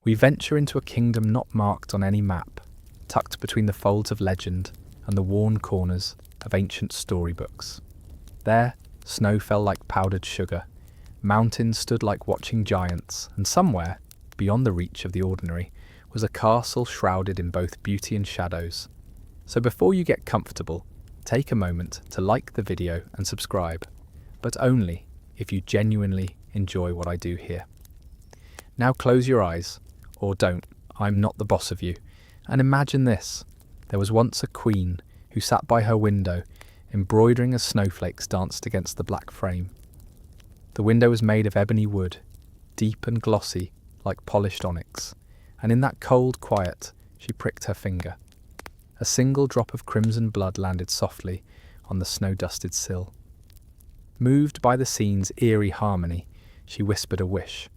We venture into a kingdom not marked on any map, tucked between the folds of legend and the worn corners of ancient storybooks. There, snow fell like powdered sugar, mountains stood like watching giants, and somewhere, beyond the reach of the ordinary, was a castle shrouded in both beauty and shadows. So before you get comfortable, take a moment to like the video and subscribe, but only if you genuinely enjoy what I do here. Now close your eyes, or don't, I'm not the boss of you, and imagine this. There was once a queen who sat by her window, embroidering as snowflakes danced against the black frame. The window was made of ebony wood, deep and glossy like polished onyx, and in that cold quiet she pricked her finger. A single drop of crimson blood landed softly on the snow-dusted sill. Moved by the scene's eerie harmony, she whispered a wish,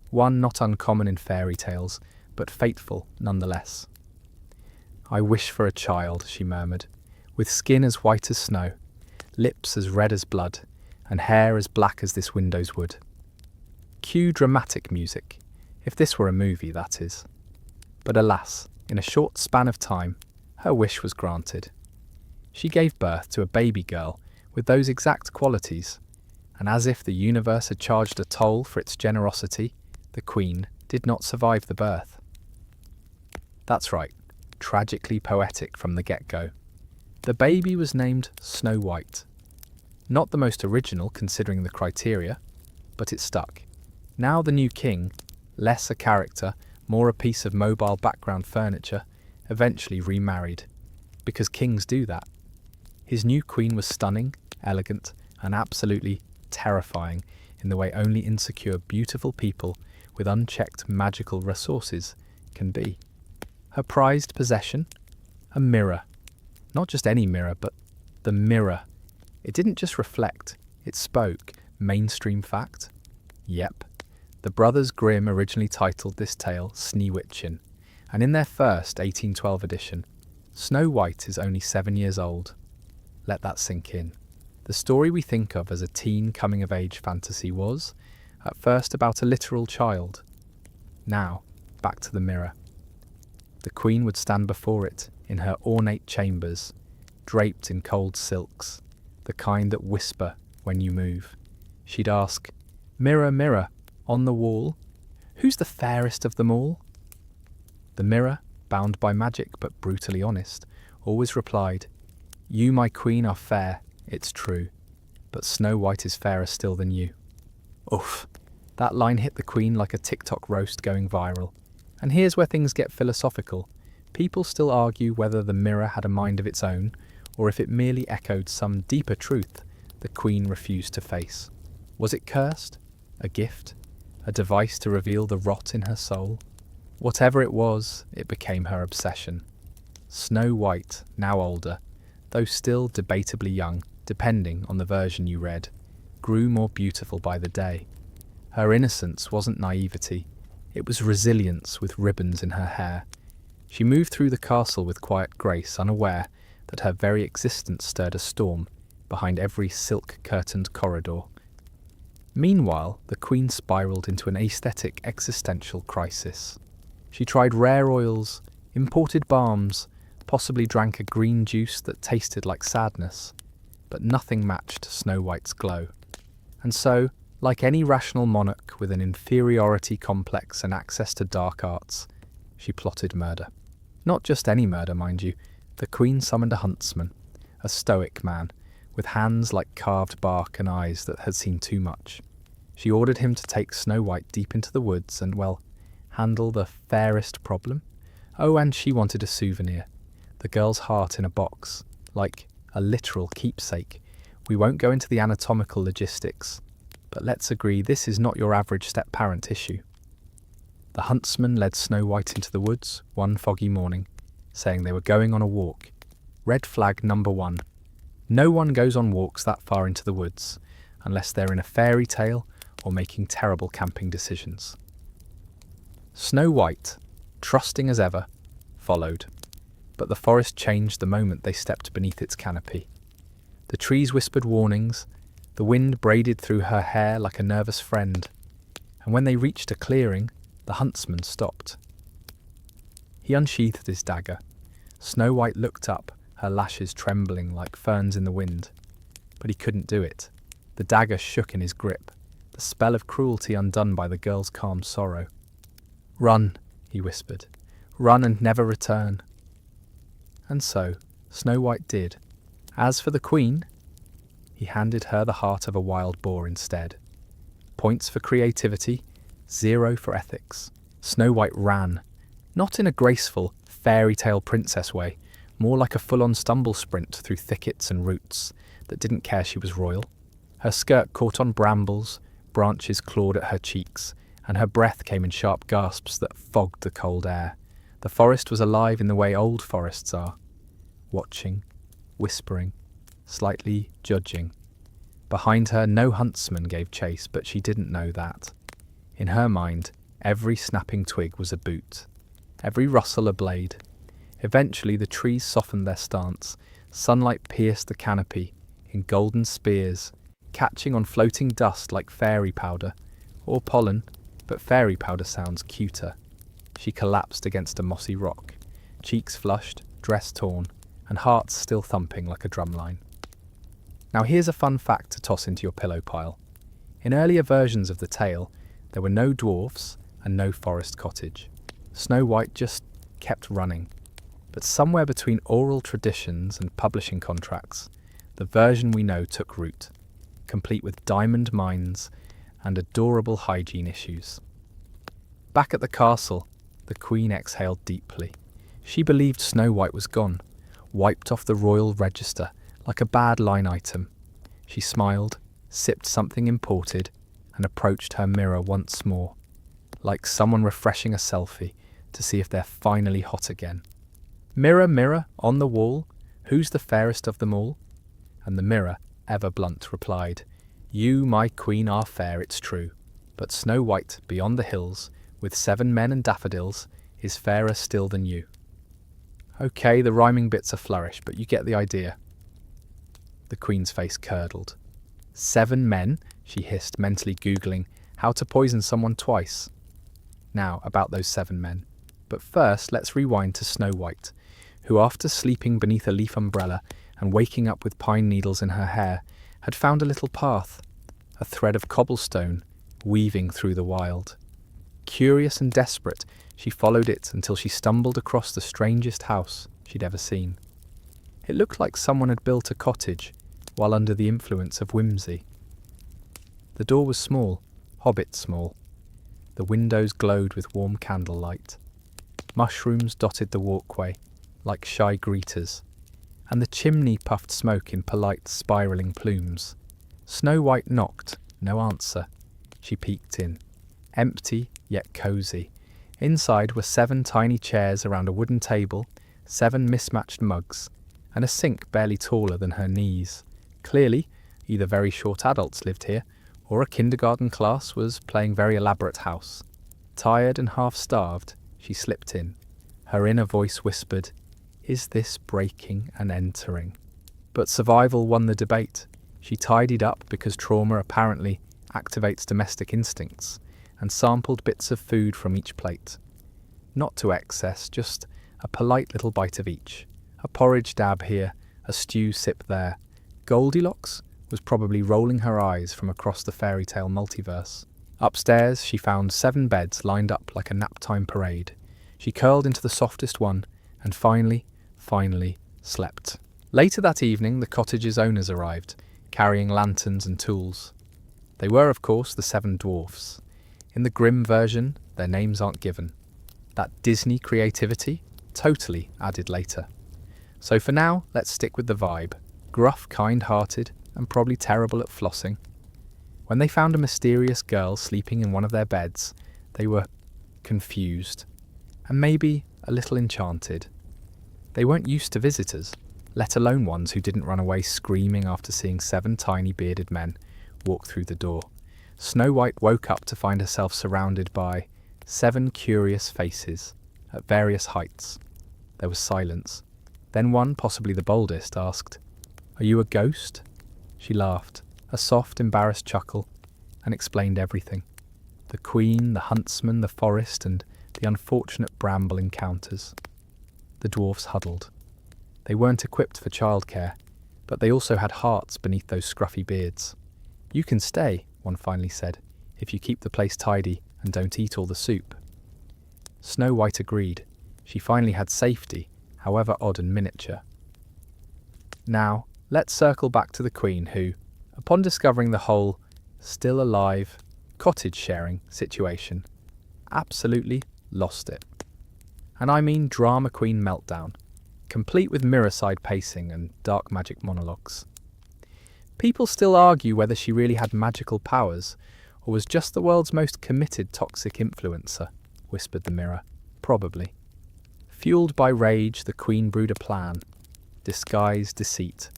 one not uncommon in fairy tales, but fateful nonetheless. "I wish for a child," she murmured, "with skin as white as snow, lips as red as blood, and hair as black as this window's wood." Cue dramatic music, if this were a movie, that is. But alas, in a short span of time, her wish was granted. She gave birth to a baby girl with those exact qualities, and as if the universe had charged a toll for its generosity, the queen did not survive the birth. That's right, tragically poetic from the get-go. The baby was named Snow White. Not the most original considering the criteria, but it stuck. Now the new king, less a character, more a piece of mobile background furniture, eventually remarried, because kings do that. His new queen was stunning, elegant, and absolutely terrifying in the way only insecure, beautiful people with unchecked magical resources can be. Her prized possession? A mirror. Not just any mirror, but the mirror. It didn't just reflect, it spoke. Mainstream fact? Yep. The Brothers Grimm originally titled this tale Sneewitchin', and in their first 1812 edition, Snow White is only 7 years old. Let that sink in. The story we think of as a teen coming-of-age fantasy was, at first, about a literal child. Now, back to the mirror. The queen would stand before it in her ornate chambers, draped in cold silks, the kind that whisper when you move. She'd ask, "Mirror, mirror, on the wall, who's the fairest of them all?" The mirror, bound by magic but brutally honest, always replied, "You, my queen, are fair, it's true, but Snow White is fairer still than you." Oof, that line hit the queen like a TikTok roast going viral. And here's where things get philosophical. People still argue whether the mirror had a mind of its own, or if it merely echoed some deeper truth the queen refused to face. Was it cursed? A gift? A device to reveal the rot in her soul? Whatever it was, it became her obsession. Snow White, now older, though still debatably young, depending on the version you read, grew more beautiful by the day. Her innocence wasn't naivety, it was resilience with ribbons in her hair. She moved through the castle with quiet grace, unaware that her very existence stirred a storm behind every silk-curtained corridor. Meanwhile, the queen spiraled into an aesthetic existential crisis. She tried rare oils, imported balms, possibly drank a green juice that tasted like sadness, but nothing matched Snow White's glow. And so, like any rational monarch with an inferiority complex and access to dark arts, she plotted murder. Not just any murder, mind you. The queen summoned a huntsman, a stoic man, with hands like carved bark and eyes that had seen too much. She ordered him to take Snow White deep into the woods and, well, handle the fairest problem. Oh, and she wanted a souvenir. The girl's heart in a box, like a literal keepsake. We won't go into the anatomical logistics, but let's agree this is not your average step-parent issue. The huntsman led Snow White into the woods one foggy morning, saying they were going on a walk. Red flag number 1. No one goes on walks that far into the woods, unless they're in a fairy tale or making terrible camping decisions. Snow White, trusting as ever, followed, but the forest changed the moment they stepped beneath its canopy. The trees whispered warnings, the wind braided through her hair like a nervous friend, and when they reached a clearing, The huntsman stopped. He unsheathed his dagger. Snow White looked up, her lashes trembling like ferns in the wind. But he couldn't do it. The dagger shook in his grip, the spell of cruelty undone by the girl's calm sorrow. "Run," he whispered. "Run and never return." And so Snow White did. As for the queen, he handed her the heart of a wild boar instead. Points for creativity, 0 for ethics. Snow White ran, not in a graceful, fairy tale princess way, more like a full-on stumble sprint through thickets and roots that didn't care she was royal. Her skirt caught on brambles, branches clawed at her cheeks, and her breath came in sharp gasps that fogged the cold air. The forest was alive in the way old forests are, watching, whispering, slightly judging. Behind her, no huntsman gave chase, but she didn't know that. In her mind, every snapping twig was a boot, every rustle a blade. Eventually, the trees softened their stance. Sunlight pierced the canopy in golden spears, catching on floating dust like fairy powder, or pollen, but fairy powder sounds cuter. She collapsed against a mossy rock, cheeks flushed, dress torn, and heart still thumping like a drumline. Now here's a fun fact to toss into your pillow pile. In earlier versions of the tale, there were no dwarfs and no forest cottage. Snow White just kept running. But somewhere between oral traditions and publishing contracts, the version we know took root, complete with diamond mines and adorable hygiene issues. Back at the castle, the queen exhaled deeply. She believed Snow White was gone, wiped off the royal register like a bad line item. She smiled, sipped something imported, and approached her mirror once more, like someone refreshing a selfie to see if they're finally hot again. "Mirror, mirror, on the wall, who's the fairest of them all?" And the mirror, ever blunt, replied, "You, my queen, are fair, it's true, but Snow White, beyond the hills, with 7 men and daffodils, is fairer still than you." Okay, the rhyming bit's a flourish, but you get the idea. The queen's face curdled. 7 men, she hissed, mentally Googling how to poison someone twice. Now, about those 7 men. But first, let's rewind to Snow White, who, after sleeping beneath a leaf umbrella and waking up with pine needles in her hair, had found a little path, a thread of cobblestone, weaving through the wild. Curious and desperate, she followed it until she stumbled across the strangest house she'd ever seen. It looked like someone had built a cottage while under the influence of whimsy. The door was small, hobbit small. The windows glowed with warm candlelight. Mushrooms dotted the walkway, like shy greeters, and the chimney puffed smoke in polite, spiralling plumes. Snow White knocked, no answer. She peeked in, empty yet cosy. Inside were 7 tiny chairs around a wooden table, 7 mismatched mugs, and a sink barely taller than her knees. Clearly, either very short adults lived here, or a kindergarten class was playing very elaborate house. Tired and half-starved, she slipped in. Her inner voice whispered, "Is this breaking and entering?" But survival won the debate. She tidied up because trauma apparently activates domestic instincts, and sampled bits of food from each plate. Not to excess, just a polite little bite of each. A porridge dab here, a stew sip there. Goldilocks was probably rolling her eyes from across the fairy tale multiverse. Upstairs, she found 7 beds lined up like a naptime parade. She curled into the softest one, and finally slept. Later that evening, the cottage's owners arrived, carrying lanterns and tools. They were, of course, the 7 dwarfs. In the Grimm version, their names aren't given. That Disney creativity, totally added later. So for now, let's stick with the vibe. Gruff, kind-hearted, and probably terrible at flossing. When they found a mysterious girl sleeping in one of their beds, they were confused, and maybe a little enchanted. They weren't used to visitors, let alone ones who didn't run away screaming after seeing 7 tiny bearded men walk through the door. Snow White woke up to find herself surrounded by 7 curious faces at various heights. There was silence. Then one, possibly the boldest, asked, "Are you a ghost?" She laughed, a soft, embarrassed chuckle, and explained everything. The queen, the huntsman, the forest, and the unfortunate bramble encounters. The dwarfs huddled. They weren't equipped for childcare, but they also had hearts beneath those scruffy beards. "You can stay," one finally said, "if you keep the place tidy and don't eat all the soup." Snow White agreed. She finally had safety, however odd and miniature. Now, let's circle back to the Queen who, upon discovering the whole still alive cottage sharing situation, absolutely lost it. And I mean drama queen meltdown, complete with mirror-side pacing and dark magic monologues. People still argue whether she really had magical powers or was just the world's most committed toxic influencer, whispered the mirror. Probably. Fueled by rage, the Queen brewed a plan. Disguise, deceit.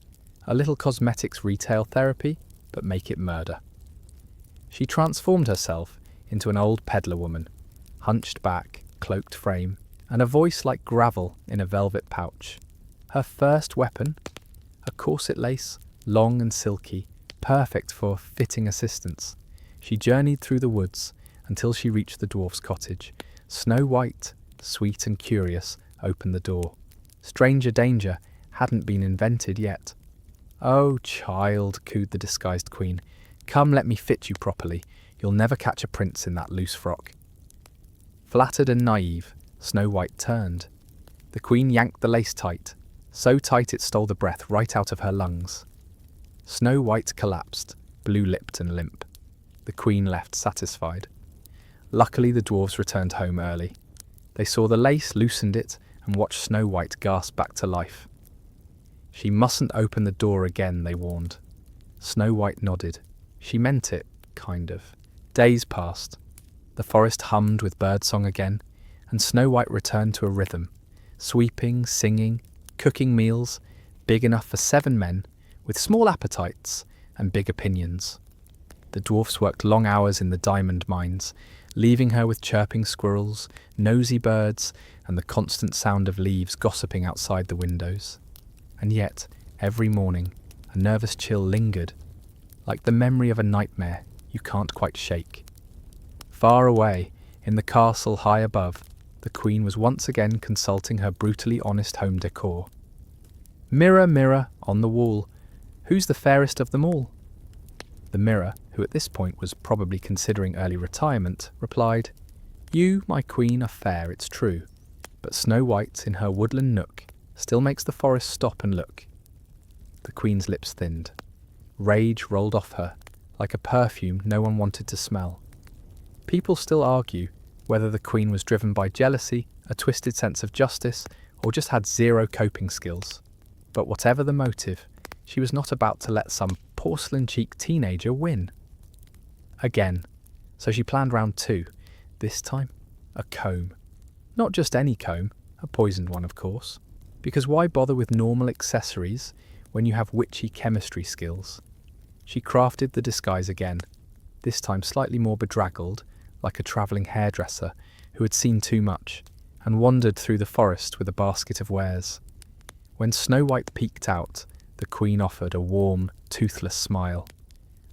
A little cosmetics retail therapy, but make it murder. She transformed herself into an old peddler woman, hunched back, cloaked frame, and a voice like gravel in a velvet pouch. Her first weapon? A corset lace, long and silky, perfect for fitting assistance. She journeyed through the woods until she reached the dwarf's cottage. Snow White, sweet and curious, opened the door. Stranger danger hadn't been invented yet. "Oh, child," cooed the disguised queen, "come let me fit you properly. You'll never catch a prince in that loose frock." Flattered and naive, Snow White turned. The queen yanked the lace tight, so tight it stole the breath right out of her lungs. Snow White collapsed, blue-lipped and limp. The queen left satisfied. Luckily, the dwarves returned home early. They saw the lace, loosened it, and watched Snow White gasp back to life. "She mustn't open the door again," they warned. Snow White nodded. She meant it, kind of. Days passed. The forest hummed with birdsong again, and Snow White returned to a rhythm, sweeping, singing, cooking meals, big enough for 7 men, with small appetites and big opinions. The dwarfs worked long hours in the diamond mines, leaving her with chirping squirrels, nosy birds, and the constant sound of leaves gossiping outside the windows. And yet, every morning, a nervous chill lingered, like the memory of a nightmare you can't quite shake. Far away, in the castle high above, the queen was once again consulting her brutally honest home decor. "Mirror, mirror, on the wall, who's the fairest of them all?" The mirror, who at this point was probably considering early retirement, replied, "You, my queen, are fair, it's true, but Snow White, in her woodland nook, still makes the forest stop and look." The queen's lips thinned. Rage rolled off her, like a perfume no one wanted to smell. People still argue whether the queen was driven by jealousy, a twisted sense of justice, or just had zero coping skills. But whatever the motive, she was not about to let some porcelain-cheeked teenager win. Again, so she planned round 2. This time, a comb. Not just any comb, a poisoned one of course, because why bother with normal accessories when you have witchy chemistry skills? She crafted the disguise again, this time slightly more bedraggled, like a travelling hairdresser who had seen too much, and wandered through the forest with a basket of wares. When Snow White peeked out, the queen offered a warm, toothless smile.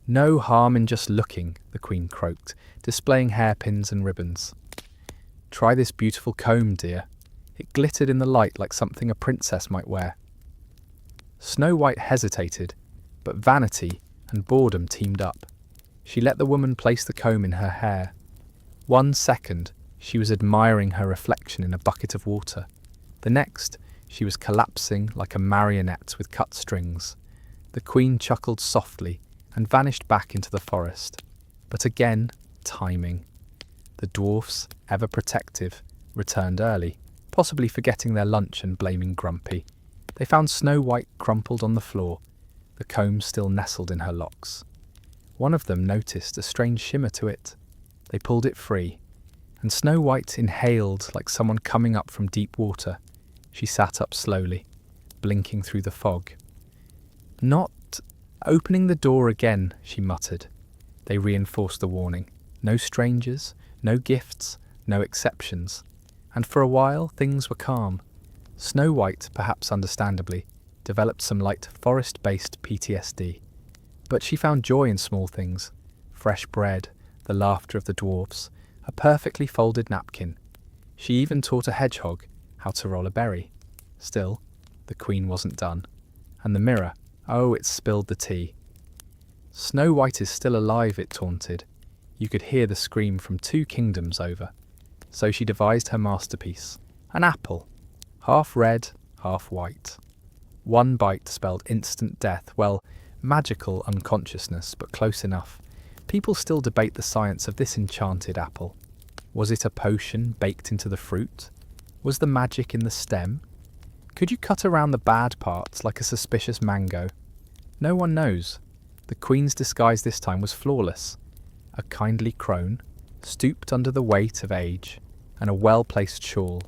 "No harm in just looking," the queen croaked, displaying hairpins and ribbons. "Try this beautiful comb, dear. It glittered in the light like something a princess might wear." Snow White hesitated, but vanity and boredom teamed up. She let the woman place the comb in her hair. 1 second, she was admiring her reflection in a bucket of water. The next, she was collapsing like a marionette with cut strings. The queen chuckled softly and vanished back into the forest. But again, timing. The dwarfs, ever protective, returned early, possibly forgetting their lunch and blaming Grumpy. They found Snow White crumpled on the floor, the comb still nestled in her locks. One of them noticed a strange shimmer to it. They pulled it free, and Snow White inhaled like someone coming up from deep water. She sat up slowly, blinking through the fog. "Not opening the door again," she muttered. They reinforced the warning. No strangers, no gifts, no exceptions. And for a while, things were calm. Snow White, perhaps understandably, developed some light forest-based PTSD. But she found joy in small things. Fresh bread, the laughter of the dwarfs, a perfectly folded napkin. She even taught a hedgehog how to roll a berry. Still, the queen wasn't done. And the mirror, oh, it spilled the tea. Snow White is still alive, it taunted. You could hear the scream from 2 kingdoms over. So she devised her masterpiece, an apple, half red, half white. One bite spelled instant death, well, magical unconsciousness, but close enough. People still debate the science of this enchanted apple. Was it a potion baked into the fruit? Was the magic in the stem? Could you cut around the bad parts like a suspicious mango? No one knows. The queen's disguise this time was flawless. A kindly crone, stooped under the weight of age, and a well-placed shawl.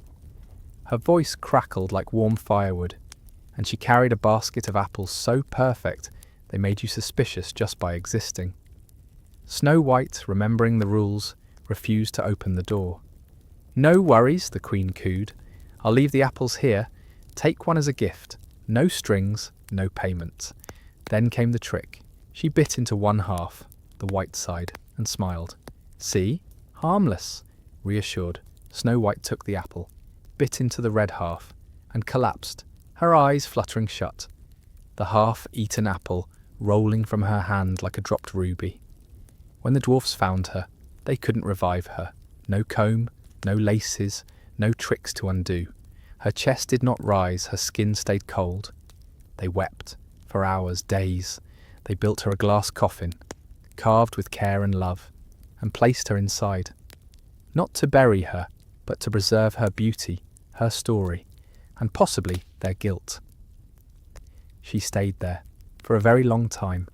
Her voice crackled like warm firewood, and she carried a basket of apples so perfect they made you suspicious just by existing. Snow White, remembering the rules, refused to open the door. "No worries," the queen cooed. "I'll leave the apples here. Take one as a gift. No strings, no payment." Then came the trick. She bit into one half, the white side, and smiled. "See? Harmless." Reassured, Snow White took the apple, bit into the red half, and collapsed, her eyes fluttering shut. The half-eaten apple rolling from her hand like a dropped ruby. When the dwarfs found her, they couldn't revive her. No comb, no laces, no tricks to undo. Her chest did not rise, her skin stayed cold. They wept, for hours, days. They built her a glass coffin, carved with care and love, and placed her inside. Not to bury her, but to preserve her beauty, her story, and possibly their guilt. She stayed there, for a very long time.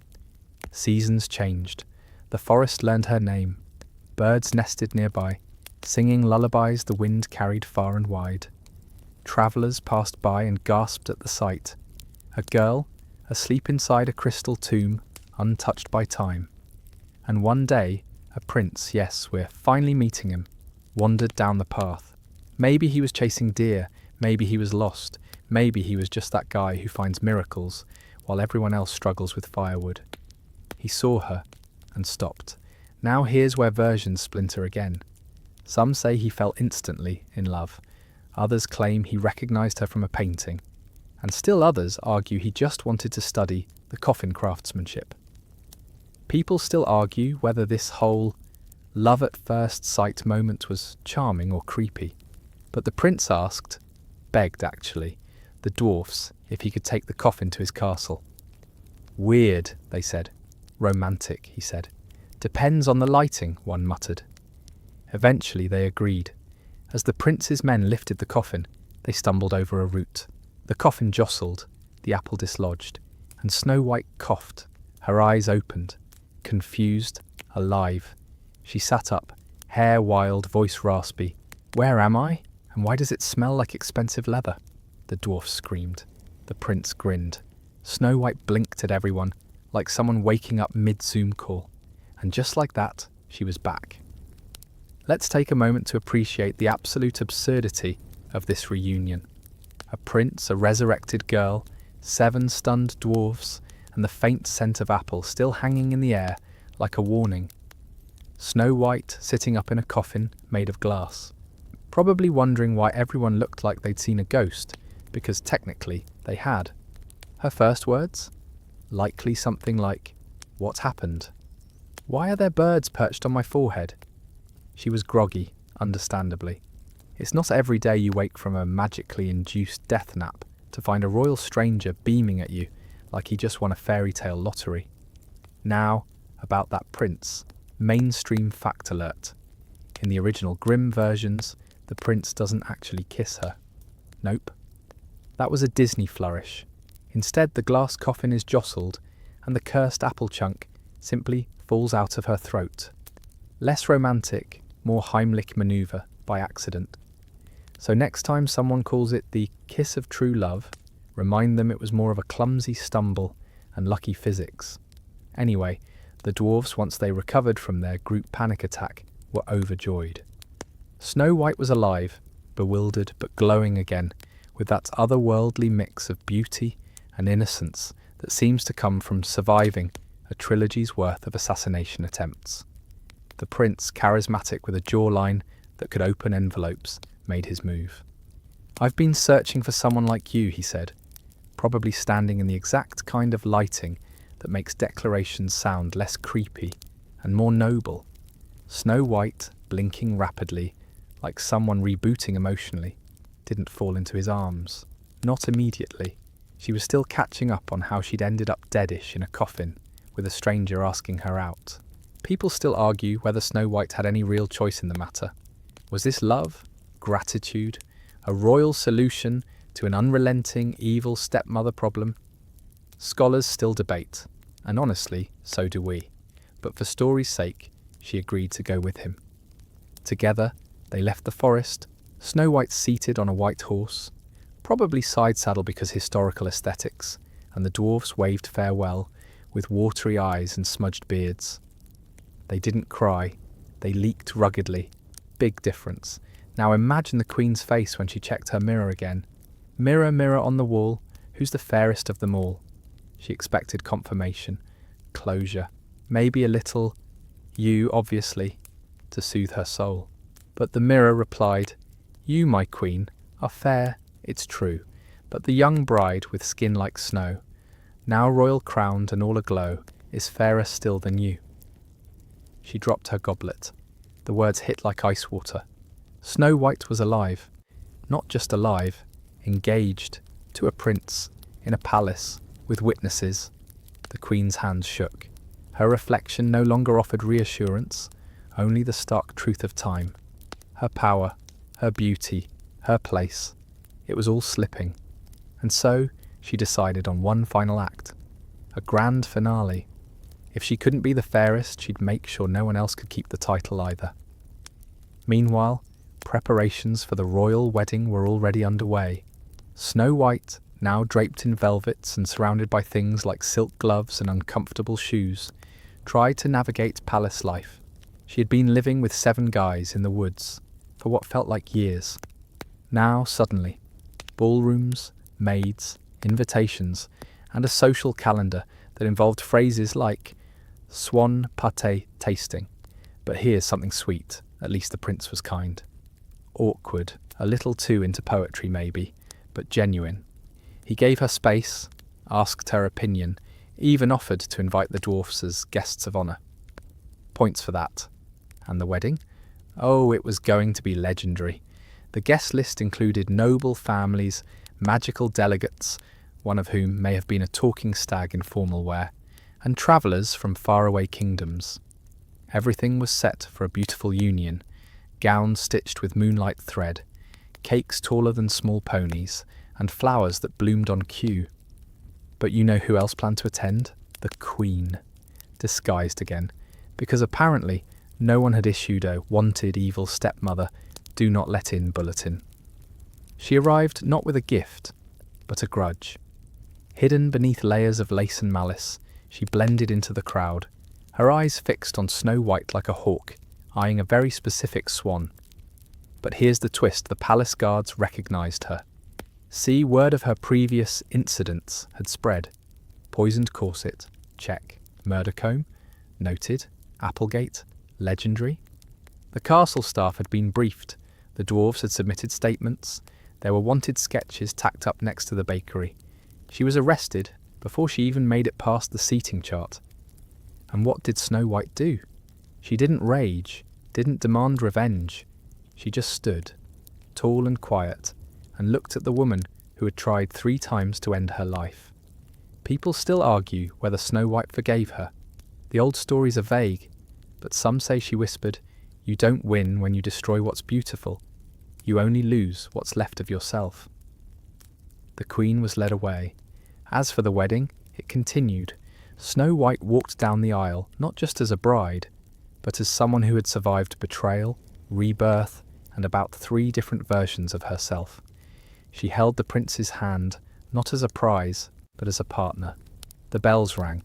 Seasons changed. The forest learned her name. Birds nested nearby, singing lullabies the wind carried far and wide. Travellers passed by and gasped at the sight. A girl, asleep inside a crystal tomb, untouched by time. And one day, a prince, yes, we're finally meeting him, wandered down the path. Maybe he was chasing deer, maybe he was lost, maybe he was just that guy who finds miracles, while everyone else struggles with firewood. He saw her, and stopped. Now here's where versions splinter again. Some say he fell instantly in love. Others claim he recognised her from a painting. And still others argue he just wanted to study the coffin craftsmanship. People still argue whether this whole love at first sight moment was charming or creepy. But the prince begged actually, the dwarfs if he could take the coffin to his castle. "Weird," they said. "Romantic," he said. "Depends on the lighting," one muttered. Eventually they agreed. As the prince's men lifted the coffin, they stumbled over a root. The coffin jostled, the apple dislodged, and Snow White coughed. Her eyes opened, confused, alive. She sat up, hair wild, voice raspy. "Where am I? And why does it smell like expensive leather?" The dwarf screamed. The prince grinned. Snow White blinked at everyone, like someone waking up mid-Zoom call. And just like that, she was back. Let's take a moment to appreciate the absolute absurdity of this reunion. A prince, a resurrected girl, 7 stunned dwarfs, and the faint scent of apple still hanging in the air like a warning. Snow White sitting up in a coffin made of glass, probably wondering why everyone looked like they'd seen a ghost, because technically they had. Her first words? Likely something like, "What happened? Why are there birds perched on my forehead?" She was groggy, understandably. It's not every day you wake from a magically induced death nap to find a royal stranger beaming at you like he just won a fairy tale lottery. Now, about that prince. Mainstream fact alert. In the original Grimm versions, the prince doesn't actually kiss her. Nope. That was a Disney flourish. Instead, the glass coffin is jostled, and the cursed apple chunk simply falls out of her throat. Less romantic, more Heimlich maneuver by accident. So next time someone calls it the kiss of true love, remind them it was more of a clumsy stumble and lucky physics. Anyway, the dwarves, once they recovered from their group panic attack, were overjoyed. Snow White was alive, bewildered but glowing again, with that otherworldly mix of beauty and innocence that seems to come from surviving a trilogy's worth of assassination attempts. The prince, charismatic with a jawline that could open envelopes, made his move. "I've been searching for someone like you," he said, probably standing in the exact kind of lighting that makes declarations sound less creepy and more noble. Snow White, blinking rapidly, like someone rebooting emotionally, didn't fall into his arms. Not immediately. She was still catching up on how she'd ended up deadish in a coffin, with a stranger asking her out. People still argue whether Snow White had any real choice in the matter. Was this love? Gratitude? A royal solution to an unrelenting, evil stepmother problem? Scholars still debate, and honestly, so do we. But for story's sake, she agreed to go with him. Together, they left the forest, Snow White seated on a white horse, probably side saddle because historical aesthetics, and the dwarfs waved farewell with watery eyes and smudged beards. They didn't cry, they leaked ruggedly. Big difference. Now imagine the Queen's face when she checked her mirror again. Mirror, mirror on the wall, who's the fairest of them all? She expected confirmation, closure, maybe a little, you, obviously, to soothe her soul. But the mirror replied, "You, my queen, are fair, it's true, but the young bride with skin like snow, now royal crowned and all aglow, is fairer still than you." She dropped her goblet. The words hit like ice water. Snow White was alive. Not just alive, engaged to a prince, in a palace, with witnesses. The Queen's hands shook. Her reflection no longer offered reassurance, only the stark truth of time. Her power, her beauty, her place. It was all slipping. And so she decided on one final act. A grand finale. If she couldn't be the fairest, she'd make sure no one else could keep the title either. Meanwhile, preparations for the royal wedding were already underway. Snow White, now draped in velvets and surrounded by things like silk gloves and uncomfortable shoes, tried to navigate palace life. She had been living with 7 guys in the woods for what felt like years. Now, suddenly, ballrooms, maids, invitations, and a social calendar that involved phrases like swan pâté tasting. But here's something sweet, at least the prince was kind. Awkward, a little too into poetry maybe, but genuine. He gave her space, asked her opinion, even offered to invite the dwarfs as guests of honour. Points for that. And the wedding? Oh, it was going to be legendary. The guest list included noble families, magical delegates, one of whom may have been a talking stag in formal wear, and travellers from faraway kingdoms. Everything was set for a beautiful union, gowns stitched with moonlight thread, cakes taller than small ponies, and flowers that bloomed on cue. But you know who else planned to attend? The Queen. Disguised again, because apparently no one had issued a wanted evil stepmother, do not let in bulletin. She arrived not with a gift, but a grudge. Hidden beneath layers of lace and malice, she blended into the crowd, her eyes fixed on Snow White like a hawk, eyeing a very specific swan. But here's the twist, the palace guards recognised her. See, word of her previous incidents had spread. Poisoned corset, check. Murder comb, noted. Applegate, legendary. The castle staff had been briefed. The dwarves had submitted statements. There were wanted sketches tacked up next to the bakery. She was arrested before she even made it past the seating chart. And what did Snow White do? She didn't rage, didn't demand revenge. She just stood, tall and quiet, and looked at the woman who had tried 3 times to end her life. People still argue whether Snow White forgave her. The old stories are vague, but some say she whispered, "You don't win when you destroy what's beautiful. You only lose what's left of yourself." The Queen was led away. As for the wedding, it continued. Snow White walked down the aisle, not just as a bride, but as someone who had survived betrayal, rebirth, and about 3 different versions of herself. She held the prince's hand, not as a prize, but as a partner. The bells rang.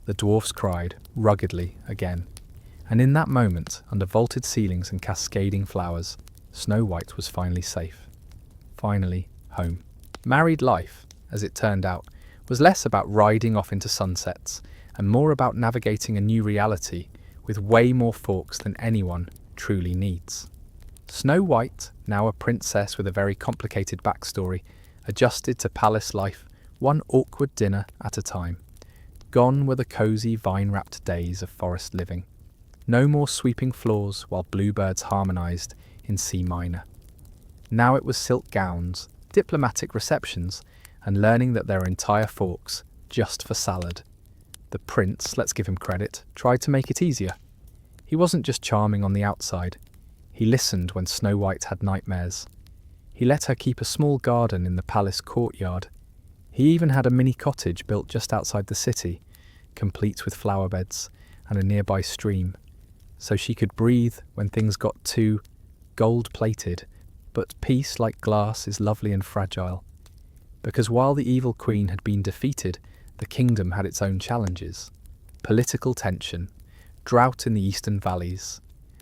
The dwarfs cried, ruggedly, again. And in that moment, under vaulted ceilings and cascading flowers, Snow White was finally safe. Finally, home. Married life, as it turned out, was less about riding off into sunsets, and more about navigating a new reality with way more forks than anyone truly needs. Snow White, now a princess with a very complicated backstory, adjusted to palace life one awkward dinner at a time. Gone were the cosy, vine-wrapped days of forest living. No more sweeping floors while bluebirds harmonized in C minor. Now it was silk gowns, diplomatic receptions, and learning that there are entire forks just for salad. The prince, let's give him credit, tried to make it easier. He wasn't just charming on the outside. He listened when Snow White had nightmares. He let her keep a small garden in the palace courtyard. He even had a mini cottage built just outside the city, complete with flower beds and a nearby stream, so she could breathe when things got too gold-plated. But peace, like glass, is lovely and fragile. Because while the evil queen had been defeated, the kingdom had its own challenges. Political tension, drought in the eastern valleys,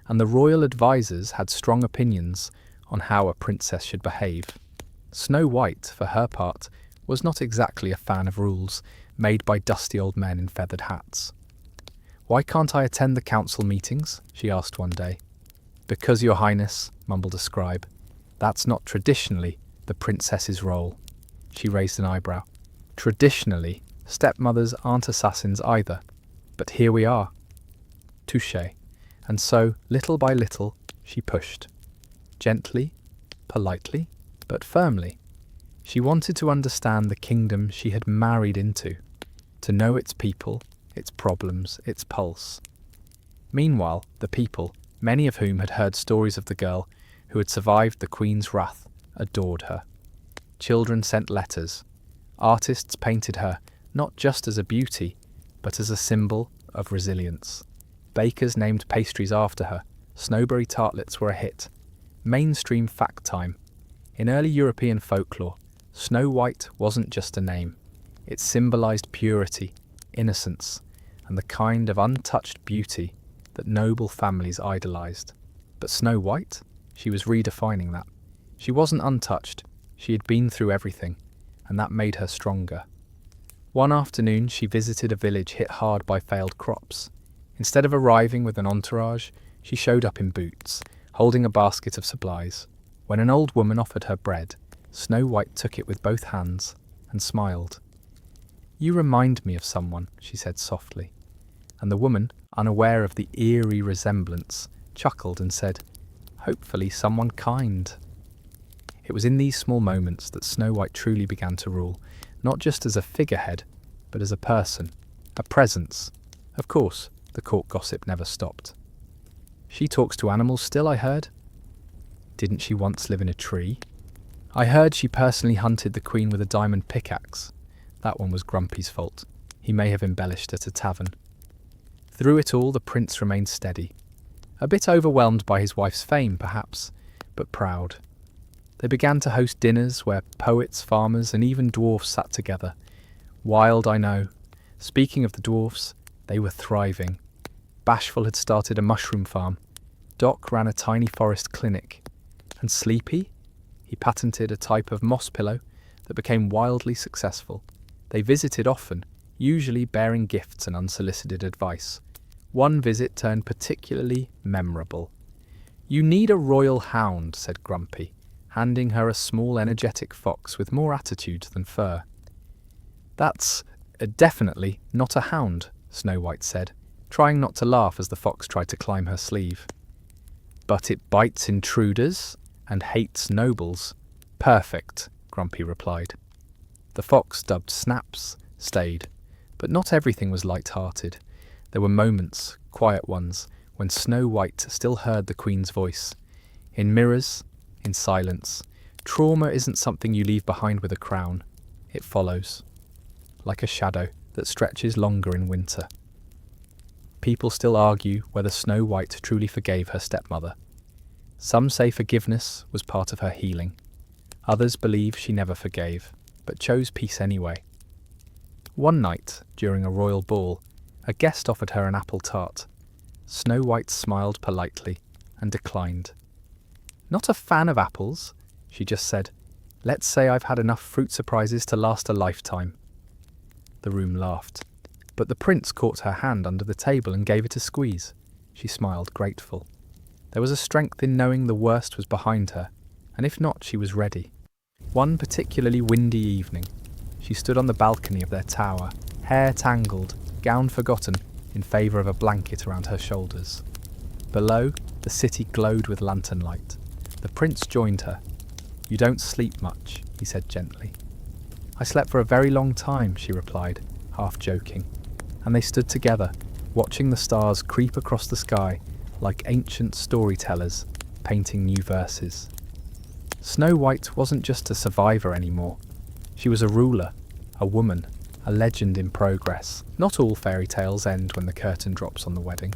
and the royal advisors had strong opinions on how a princess should behave. Snow White, for her part, was not exactly a fan of rules made by dusty old men in feathered hats. "Why can't I attend the council meetings?" she asked one day. "Because, Your Highness," mumbled a scribe, "that's not traditionally the princess's role." She raised an eyebrow. "Traditionally, stepmothers aren't assassins either, but here we are." Touché. And so, little by little, she pushed. Gently, politely, but firmly. She wanted to understand the kingdom she had married into, to know its people, its problems, its pulse. Meanwhile, the people, many of whom had heard stories of the girl who had survived the queen's wrath, adored her. Children sent letters. Artists painted her not just as a beauty, but as a symbol of resilience. Bakers named pastries after her. Snowberry tartlets were a hit. Mainstream fact time. In early European folklore, Snow White wasn't just a name. It symbolized purity, innocence, and the kind of untouched beauty that noble families idolized. But Snow White? She was redefining that. She wasn't untouched. She had been through everything, and that made her stronger. One afternoon, she visited a village hit hard by failed crops. Instead of arriving with an entourage, she showed up in boots, holding a basket of supplies. When an old woman offered her bread, Snow White took it with both hands and smiled. "You remind me of someone," she said softly. And the woman, unaware of the eerie resemblance, chuckled and said, "Hopefully someone kind." It was in these small moments that Snow White truly began to rule, not just as a figurehead, but as a person, a presence. Of course, the court gossip never stopped. "She talks to animals still, I heard." "Didn't she once live in a tree?" "I heard she personally hunted the queen with a diamond pickaxe." That one was Grumpy's fault. He may have embellished at a tavern. Through it all, the prince remained steady. A bit overwhelmed by his wife's fame, perhaps, but proud. They began to host dinners where poets, farmers, and even dwarfs sat together. Wild, I know. Speaking of the dwarfs, they were thriving. Bashful had started a mushroom farm. Doc ran a tiny forest clinic. And Sleepy? He patented a type of moss pillow that became wildly successful. They visited often, usually bearing gifts and unsolicited advice. One visit turned particularly memorable. "You need a royal hound," said Grumpy, handing her a small energetic fox with more attitude than fur. "That's definitely not a hound," Snow White said, trying not to laugh as the fox tried to climb her sleeve. "But it bites intruders and hates nobles." "Perfect," Grumpy replied. The fox, dubbed Snaps, stayed, but not everything was light-hearted. There were moments, quiet ones, when Snow White still heard the Queen's voice. In mirrors, in silence, trauma isn't something you leave behind with a crown. It follows, like a shadow that stretches longer in winter. People still argue whether Snow White truly forgave her stepmother. Some say forgiveness was part of her healing. Others believe she never forgave, but chose peace anyway. One night, during a royal ball, a guest offered her an apple tart. Snow White smiled politely and declined. "Not a fan of apples," she just said. "Let's say I've had enough fruit surprises to last a lifetime." The room laughed, but the prince caught her hand under the table and gave it a squeeze. She smiled, grateful. There was a strength in knowing the worst was behind her, and if not, she was ready. One particularly windy evening, she stood on the balcony of their tower, hair tangled, gown forgotten, in favour of a blanket around her shoulders. Below, the city glowed with lantern light. The prince joined her. "You don't sleep much," he said gently. "I slept for a very long time," she replied, half joking, and they stood together, watching the stars creep across the sky like ancient storytellers painting new verses. Snow White wasn't just a survivor anymore. She was a ruler, a woman, a legend in progress. Not all fairy tales end when the curtain drops on the wedding.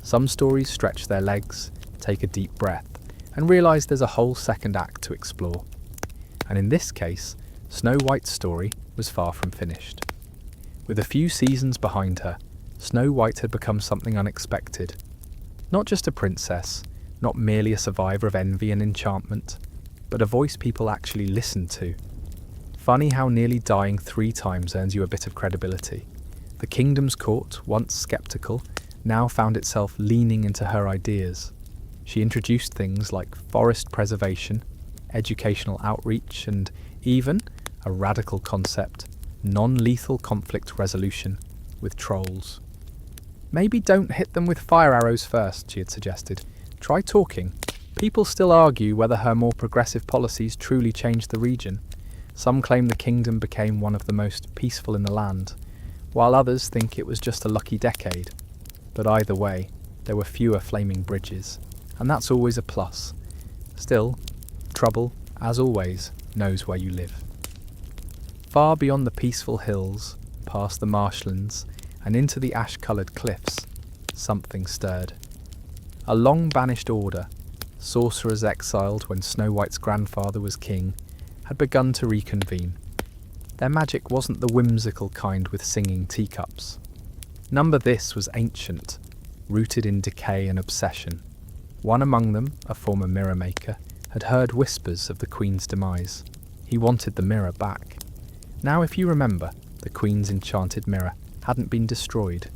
Some stories stretch their legs, take a deep breath, and realise there's a whole second act to explore. And in this case, Snow White's story was far from finished. With a few seasons behind her, Snow White had become something unexpected. Not just a princess, not merely a survivor of envy and enchantment, but a voice people actually listened to. Funny how nearly dying 3 times earns you a bit of credibility. The kingdom's court, once sceptical, now found itself leaning into her ideas. She introduced things like forest preservation, educational outreach, and even a radical concept, non-lethal conflict resolution with trolls. "Maybe don't hit them with fire arrows first," she had suggested. "Try talking." People still argue whether her more progressive policies truly changed the region. Some claim the kingdom became one of the most peaceful in the land, while others think it was just a lucky decade. But either way, there were fewer flaming bridges, and that's always a plus. Still, trouble, as always, knows where you live. Far beyond the peaceful hills, past the marshlands, and into the ash-coloured cliffs, something stirred. A long-banished order, sorcerers exiled when Snow White's grandfather was king, had begun to reconvene. Their magic wasn't the whimsical kind with singing teacups. Number this was ancient, rooted in decay and obsession. One among them, a former mirror maker, had heard whispers of the Queen's demise. He wanted the mirror back. Now, if you remember, the Queen's enchanted mirror hadn't been destroyed,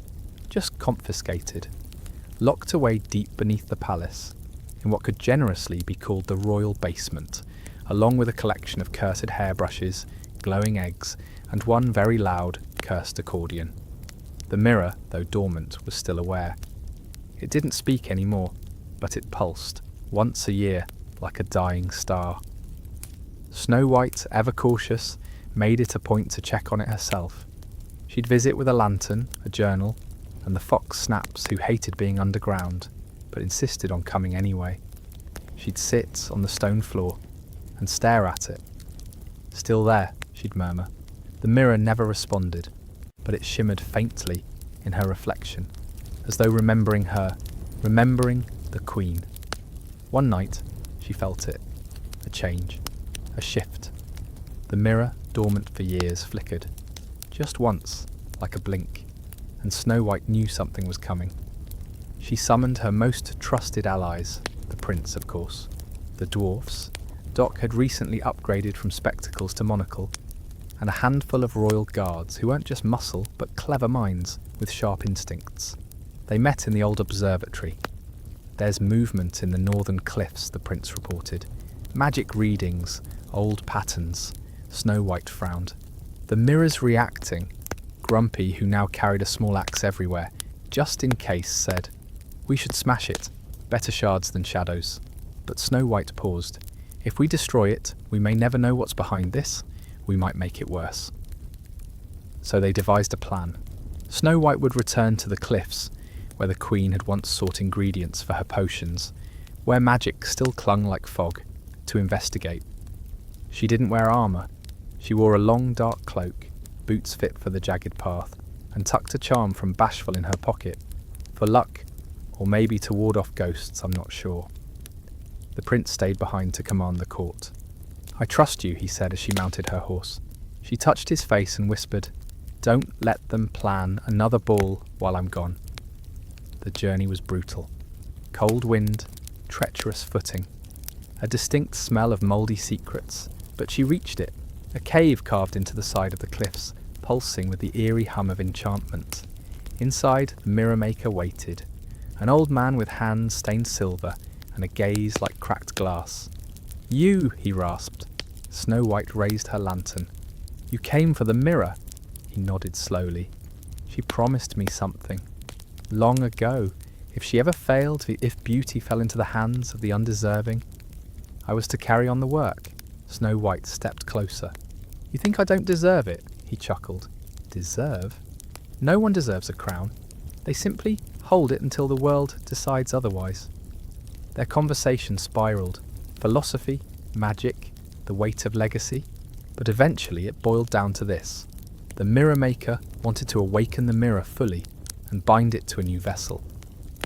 just confiscated, locked away deep beneath the palace, in what could generously be called the royal basement, along with a collection of cursed hairbrushes, glowing eggs, and one very loud, cursed accordion. The mirror, though dormant, was still aware. It didn't speak anymore, but it pulsed, once a year, like a dying star. Snow White, ever cautious, made it a point to check on it herself. She'd visit with a lantern, a journal, and the fox Snaps, who hated being underground, but insisted on coming anyway. She'd sit on the stone floor and stare at it. "Still there," she'd murmur. The mirror never responded, but it shimmered faintly in her reflection, as though remembering her, remembering the Queen. One night, she felt it. A change. A shift. The mirror, dormant for years, flickered. Just once, like a blink, and Snow White knew something was coming. She summoned her most trusted allies, the prince, of course, the dwarfs. Doc had recently upgraded from spectacles to monocle, and a handful of royal guards who weren't just muscle, but clever minds with sharp instincts. They met in the old observatory. "There's movement in the northern cliffs," the prince reported. "Magic readings, old patterns." Snow White frowned. "The mirror's reacting." Grumpy, who now carried a small axe everywhere, just in case, said, "We should smash it. Better shards than shadows." But Snow White paused. "If we destroy it, we may never know what's behind this. We might make it worse." So they devised a plan. Snow White would return to the cliffs, where the Queen had once sought ingredients for her potions, where magic still clung like fog, to investigate. She didn't wear armour. She wore a long dark cloak, boots fit for the jagged path, and tucked a charm from Bashful in her pocket. For luck, or maybe to ward off ghosts, I'm not sure. The prince stayed behind to command the court. "I trust you," he said as she mounted her horse. She touched his face and whispered, "Don't let them plan another ball while I'm gone." The journey was brutal. Cold wind, treacherous footing, a distinct smell of mouldy secrets, but she reached it, a cave carved into the side of the cliffs, pulsing with the eerie hum of enchantment. Inside, the mirror maker waited, An old man with hands stained silver and a gaze like cracked glass. "You," he rasped. Snow White raised her lantern. "You came for the mirror." He nodded slowly. "She promised me something. Long ago, if she ever failed, if beauty fell into the hands of the undeserving, I was to carry on the work." Snow White stepped closer. "You think I don't deserve it?" He chuckled. "Deserve? No one deserves a crown. They simply hold it until the world decides otherwise." Their conversation spiraled. Philosophy, magic, the weight of legacy. But eventually it boiled down to this. The mirror maker wanted to awaken the mirror fully and bind it to a new vessel.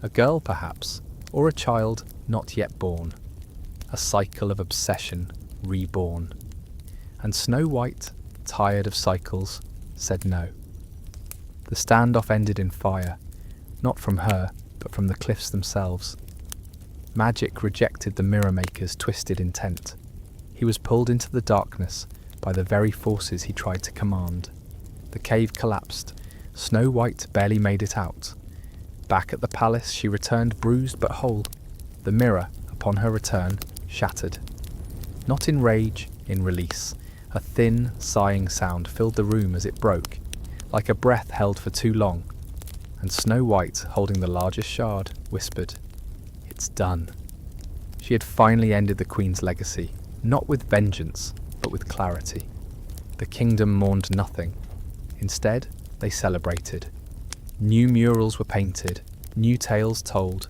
A girl, perhaps, or a child not yet born. A cycle of obsession reborn. And Snow White, tired of cycles, said no. The standoff ended in fire, not from her, but from the cliffs themselves. Magic rejected the mirror maker's twisted intent. He was pulled into the darkness by the very forces he tried to command. The cave collapsed. Snow White barely made it out. Back at the palace, she returned bruised but whole. The mirror, upon her return, shattered. Not in rage, in release. A thin, sighing sound filled the room as it broke, like a breath held for too long. And Snow White, holding the largest shard, whispered, "It's done." She had finally ended the Queen's legacy, not with vengeance, but with clarity. The kingdom mourned nothing. Instead, they celebrated. New murals were painted, new tales told.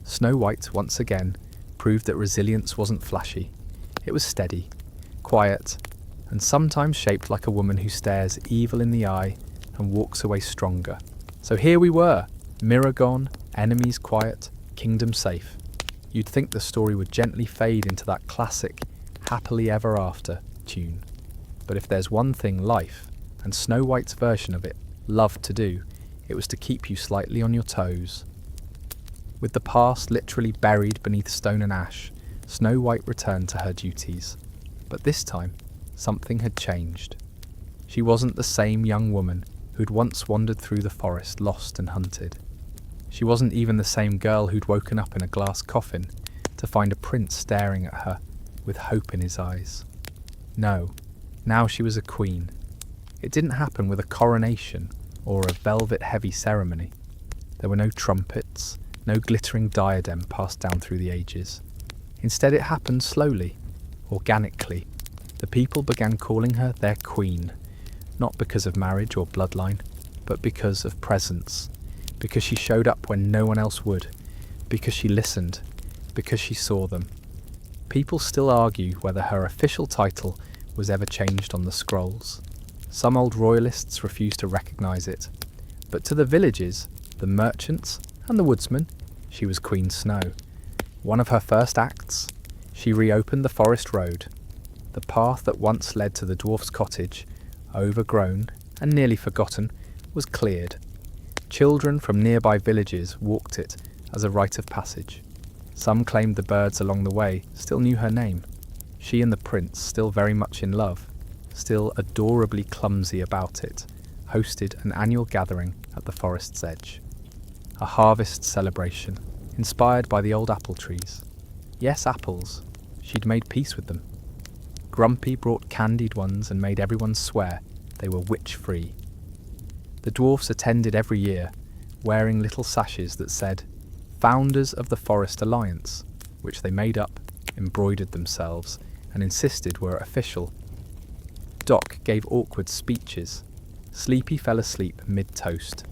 Snow White, once again, proved that resilience wasn't flashy. It was steady, quiet, and sometimes shaped like a woman who stares evil in the eye and walks away stronger. So here we were, mirror gone, enemies quiet, kingdom safe. You'd think the story would gently fade into that classic happily ever after tune. But if there's one thing life, and Snow White's version of it, loved to do, it was to keep you slightly on your toes. With the past literally buried beneath stone and ash, Snow White returned to her duties. But this time, something had changed. She wasn't the same young woman who'd once wandered through the forest lost and hunted. She wasn't even the same girl who'd woken up in a glass coffin to find a prince staring at her with hope in his eyes. No, now she was a queen. It didn't happen with a coronation or a velvet-heavy ceremony. There were no trumpets, no glittering diadem passed down through the ages. Instead, it happened slowly, organically. The people began calling her their queen, not because of marriage or bloodline, but because of presence, because she showed up when no one else would, because she listened, because she saw them. People still argue whether her official title was ever changed on the scrolls. Some old royalists refuse to recognise it, but to the villages, the merchants, and the woodsmen, she was Queen Snow. One of her first acts, she reopened the forest road. The path that once led to the dwarf's cottage, overgrown and nearly forgotten, was cleared. Children from nearby villages walked it as a rite of passage. Some claimed the birds along the way still knew her name. She and the prince, still very much in love, still adorably clumsy about it, hosted an annual gathering at the forest's edge. A harvest celebration, inspired by the old apple trees. Yes, apples. She'd made peace with them. Grumpy brought candied ones and made everyone swear they were witch-free. The dwarfs attended every year, wearing little sashes that said, "Founders of the Forest Alliance," which they made up, embroidered themselves, and insisted were official. Doc gave awkward speeches. Sleepy fell asleep mid-toast.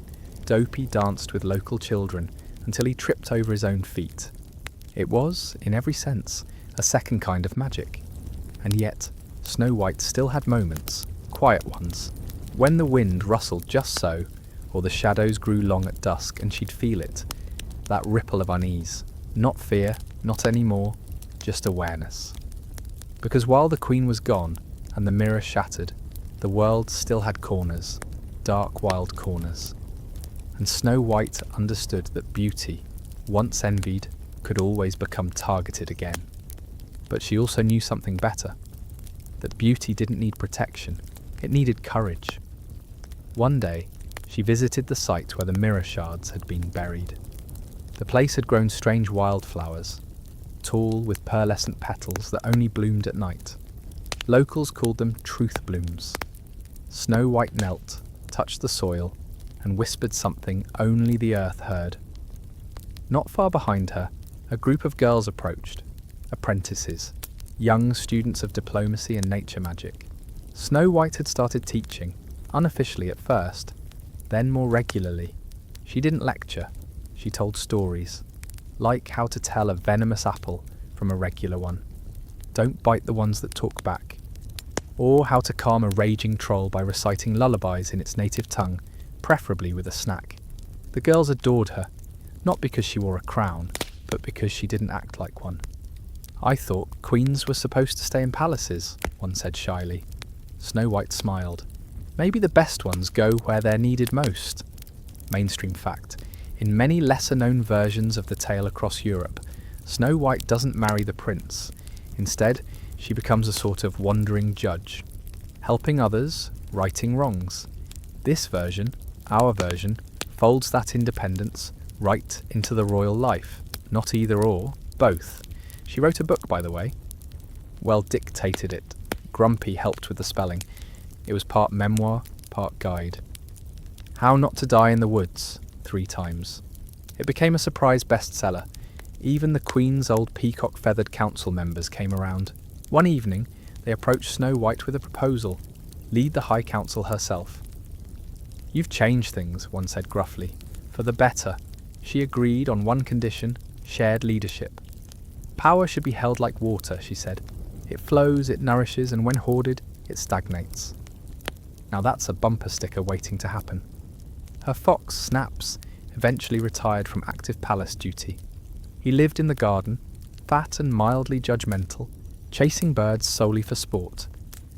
Dopey danced with local children until he tripped over his own feet. It was, in every sense, a second kind of magic. And yet, Snow White still had moments, quiet ones, when the wind rustled just so, or the shadows grew long at dusk and she'd feel it, that ripple of unease. Not fear, not any more, just awareness. Because while the Queen was gone and the mirror shattered, the world still had corners, dark wild corners. And Snow White understood that beauty, once envied, could always become targeted again. But she also knew something better, that beauty didn't need protection, it needed courage. One day, she visited the site where the mirror shards had been buried. The place had grown strange wildflowers, tall with pearlescent petals that only bloomed at night. Locals called them truth blooms. Snow White knelt, touched the soil, and whispered something only the earth heard. Not far behind her, a group of girls approached, apprentices, young students of diplomacy and nature magic. Snow White had started teaching, unofficially at first, then more regularly. She didn't lecture, she told stories, like how to tell a venomous apple from a regular one. Don't bite the ones that talk back. Or how to calm a raging troll by reciting lullabies in its native tongue, preferably with a snack. The girls adored her, not because she wore a crown, but because she didn't act like one. I thought queens were supposed to stay in palaces, one said shyly. Snow White smiled. Maybe the best ones go where they're needed most. Mainstream fact. In many lesser-known versions of the tale across Europe, Snow White doesn't marry the prince. Instead, she becomes a sort of wandering judge, helping others, righting wrongs. This version, our version, folds that independence right into the royal life. Not either or, both. She wrote a book, by the way. Well, dictated it. Grumpy helped with the spelling. It was part memoir, part guide. How Not to Die in the Woods, 3 times. It became a surprise bestseller. Even the Queen's old peacock-feathered council members came around. One evening, they approached Snow White with a proposal. Lead the High Council herself. You've changed things, one said gruffly. For the better. She agreed on one condition, shared leadership. Power should be held like water, she said. It flows, it nourishes, and when hoarded, it stagnates. Now that's a bumper sticker waiting to happen. Her fox, Snaps, eventually retired from active palace duty. He lived in the garden, fat and mildly judgmental, chasing birds solely for sport.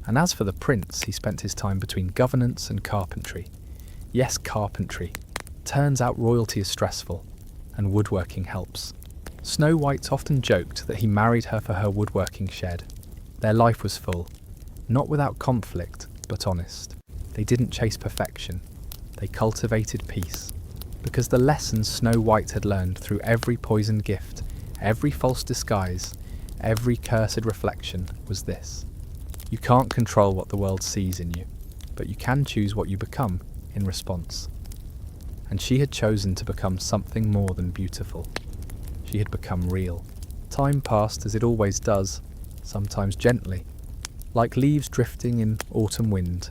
And as for the prince, he spent his time between governance and carpentry. Yes, carpentry. Turns out royalty is stressful, and woodworking helps. Snow White often joked that he married her for her woodworking shed. Their life was full, not without conflict, but honest. They didn't chase perfection. They cultivated peace. Because the lessons Snow White had learned through every poisoned gift, every false disguise, every cursed reflection was this. You can't control what the world sees in you, but you can choose what you become in response. And she had chosen to become something more than beautiful. She had become real. Time passed as it always does, sometimes gently, like leaves drifting in autumn wind,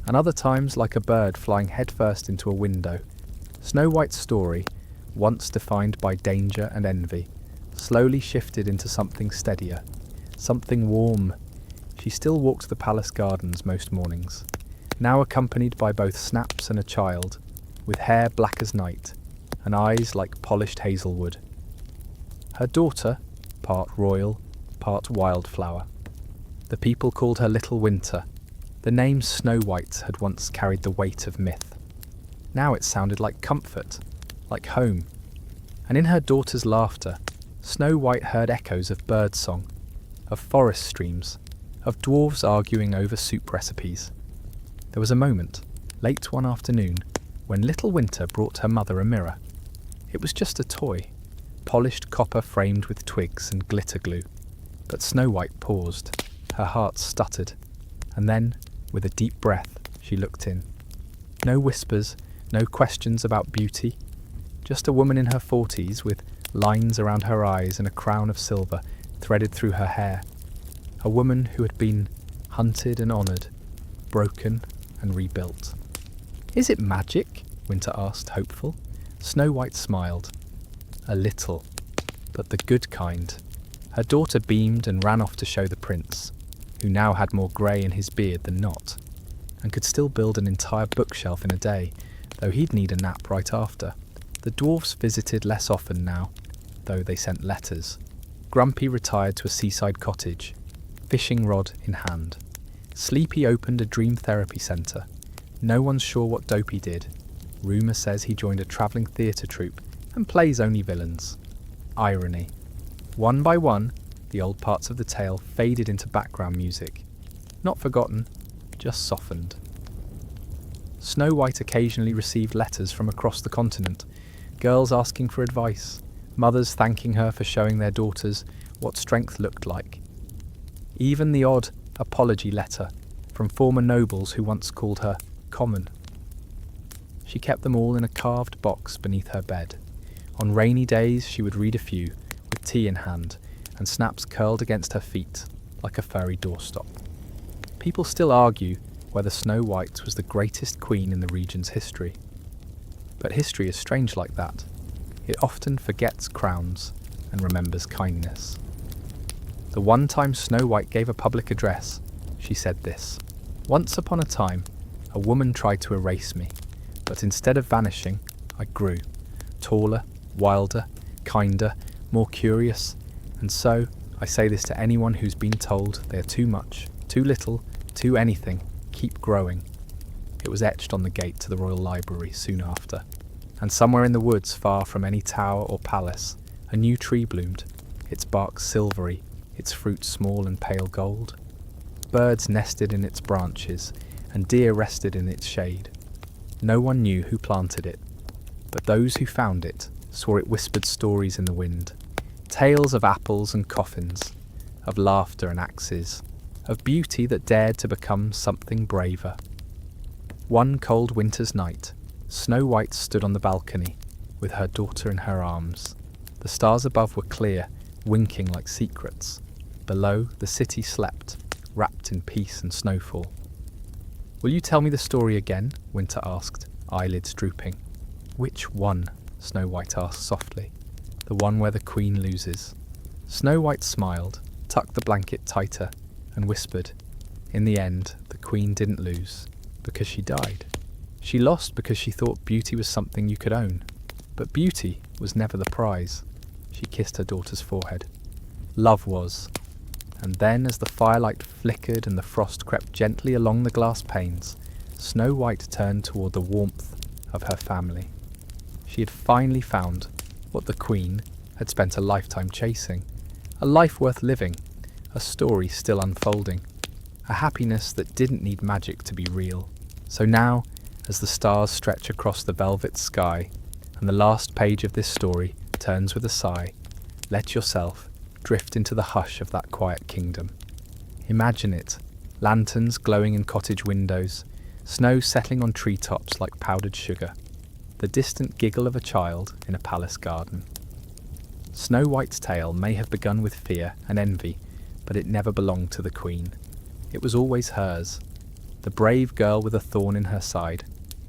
and other times like a bird flying headfirst into a window. Snow White's story, once defined by danger and envy, slowly shifted into something steadier, something warm. She still walked the palace gardens most mornings, now accompanied by both Snaps and a child, with hair black as night, and eyes like polished hazelwood. Her daughter, part royal, part wildflower. The people called her Little Winter. The name Snow White had once carried the weight of myth. Now it sounded like comfort, like home. And in her daughter's laughter, Snow White heard echoes of birdsong, of forest streams, of dwarves arguing over soup recipes. There was a moment, late one afternoon, when Little Winter brought her mother a mirror. It was just a toy, polished copper framed with twigs and glitter glue. But Snow White paused. Her heart stuttered. And then, with a deep breath, she looked in. No whispers, no questions about beauty. Just a woman in her 40s with lines around her eyes and a crown of silver threaded through her hair. A woman who had been hunted and honoured, broken and rebuilt. Is it magic? Winter asked, hopeful. Snow White smiled. A little, but the good kind. Her daughter beamed and ran off to show the prince, who now had more grey in his beard than not, and could still build an entire bookshelf in a day, though he'd need a nap right after. The dwarfs visited less often now, though they sent letters. Grumpy retired to a seaside cottage, fishing rod in hand. Sleepy opened a dream therapy centre. No one's sure what Dopey did. Rumour says he joined a travelling theatre troupe and plays only villains. Irony. One by one, the old parts of the tale faded into background music. Not forgotten, just softened. Snow White occasionally received letters from across the continent, girls asking for advice, mothers thanking her for showing their daughters what strength looked like. Even the odd apology letter from former nobles who once called her common. She kept them all in a carved box beneath her bed. On rainy days she would read a few, with tea in hand, and snaps curled against her feet like a furry doorstop. People still argue whether Snow White was the greatest queen in the region's history. But history is strange like that. It often forgets crowns and remembers kindness. The one time Snow White gave a public address, she said this: "Once upon a time, a woman tried to erase me, but instead of vanishing, I grew, taller, wilder, kinder, more curious, and so I say this to anyone who's been told they are too much, too little, too anything, keep growing." It was etched on the gate to the Royal Library soon after. And somewhere in the woods, far from any tower or palace, a new tree bloomed, its bark silvery, its fruit small and pale gold. Birds nested in its branches, and deer rested in its shade. No one knew who planted it, but those who found it swore it whispered stories in the wind, tales of apples and coffins, of laughter and axes, of beauty that dared to become something braver. One cold winter's night, Snow White stood on the balcony, with her daughter in her arms. The stars above were clear, winking like secrets. Below, the city slept, wrapped in peace and snowfall. "Will you tell me the story again?" Winter asked, eyelids drooping. "Which one?" Snow White asked softly. "The one where the queen loses." Snow White smiled, tucked the blanket tighter, and whispered, "In the end, the queen didn't lose, because she died. She lost because she thought beauty was something you could own. But beauty was never the prize." She kissed her daughter's forehead. "Love was." And then, as the firelight flickered and the frost crept gently along the glass panes, Snow White turned toward the warmth of her family. She had finally found what the Queen had spent a lifetime chasing, a life worth living, a story still unfolding, a happiness that didn't need magic to be real. So now, as the stars stretch across the velvet sky, and the last page of this story turns with a sigh, let yourself drift into the hush of that quiet kingdom. Imagine it, lanterns glowing in cottage windows, snow settling on treetops like powdered sugar, the distant giggle of a child in a palace garden. Snow White's tale may have begun with fear and envy, but it never belonged to the Queen. It was always hers, the brave girl with a thorn in her side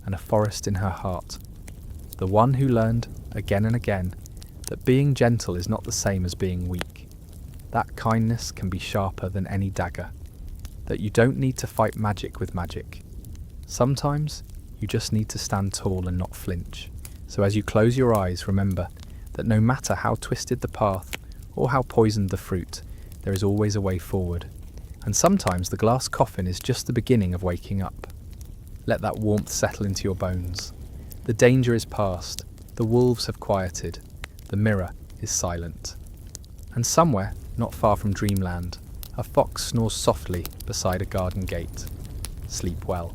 and a forest in her heart, the one who learned, again and again, that being gentle is not the same as being weak, that kindness can be sharper than any dagger, that you don't need to fight magic with magic. Sometimes you just need to stand tall and not flinch. So as you close your eyes, remember that no matter how twisted the path or how poisoned the fruit, there is always a way forward. And sometimes the glass coffin is just the beginning of waking up. Let that warmth settle into your bones. The danger is past, the wolves have quieted, the mirror is silent. And somewhere, not far from dreamland, a fox snores softly beside a garden gate. Sleep well.